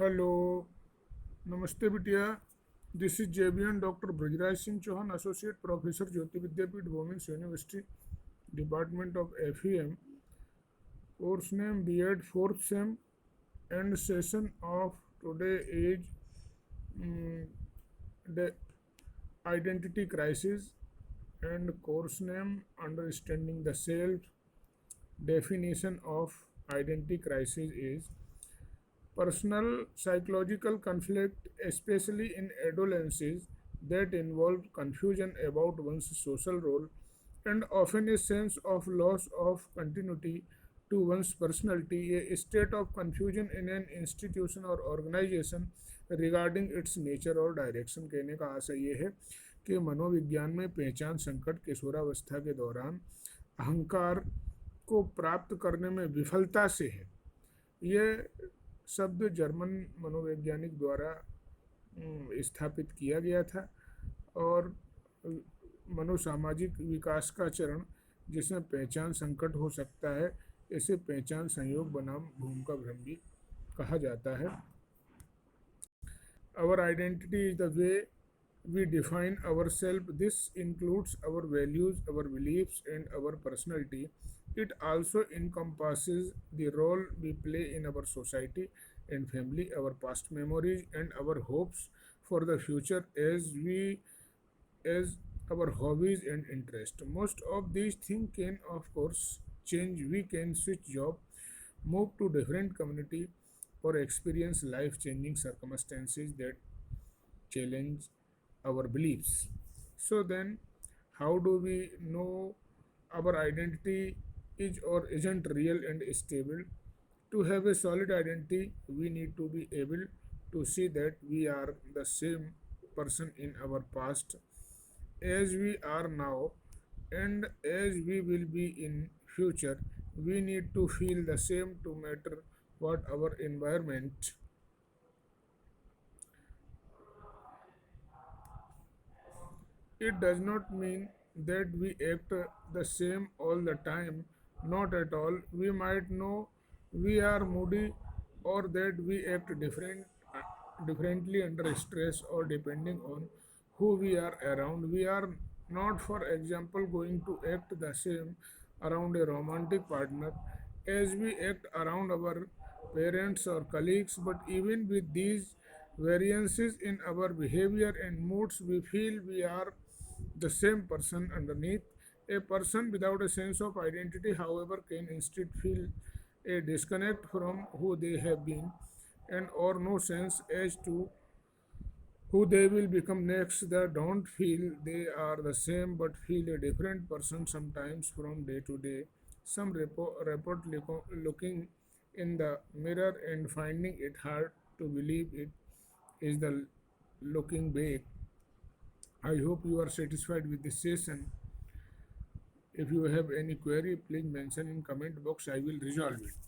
Hello. नमस्ते बिटिया। This is JBN doctor Brajraj Singh Chauhan, associate professor, Jyoti Vidyapeeth, women's university, department of FEM. Course name BEd fourth sem, and session of today is identity crisis, and course name understanding the self. Definition of identity crisis is personal psychological conflict, especially in adolescence, that involve confusion about one's social role and often a sense of loss of continuity to one's personality, a state of confusion in an institution or organization regarding its nature or direction। कहने का आशय ये है कि मनोविज्ञान में पहचान संकट किशोरावस्था के दौरान अहंकार को प्राप्त करने में विफलता से है। ये शब्द जर्मन मनोवैज्ञानिक द्वारा स्थापित किया गया था और मनोसामाजिक विकास का चरण जिसमें पहचान संकट हो सकता है, इसे पहचान संयोग बनाम भूमिका भ्रम भी कहा जाता है। Our identity is the way we define ourselves. This includes our values, our beliefs, and our personality. It also encompasses the role we play in our society and family, our past memories, and our hopes for the future as our hobbies and interests. Most of these things can, of course, change. We can switch job, move to different community, or experience life-changing circumstances that challenge our beliefs. So then, how do we know our identity is or isn't real and stable? To have a solid identity, we need to be able to see that we are the same person in our past as we are now and as we will be in future. We need to feel the same to matter what our environment. It does not mean that we act the same all the time, not at all. We might know we are moody or that we act differently under stress or depending on who we are around. We are not, for example, going to act the same around a romantic partner as we act around our parents or colleagues, but even with these variances in our behavior and moods, we feel we are the same person underneath. A person without a sense of identity, however, can instead feel a disconnect from who they have been and or no sense as to who they will become next. They don't feel they are the same but feel a different person sometimes from day to day. Some report looking in the mirror and finding it hard to believe it is the looking back. I hope you are satisfied with this session. If you have any query, please mention in comment box. I will resolve it.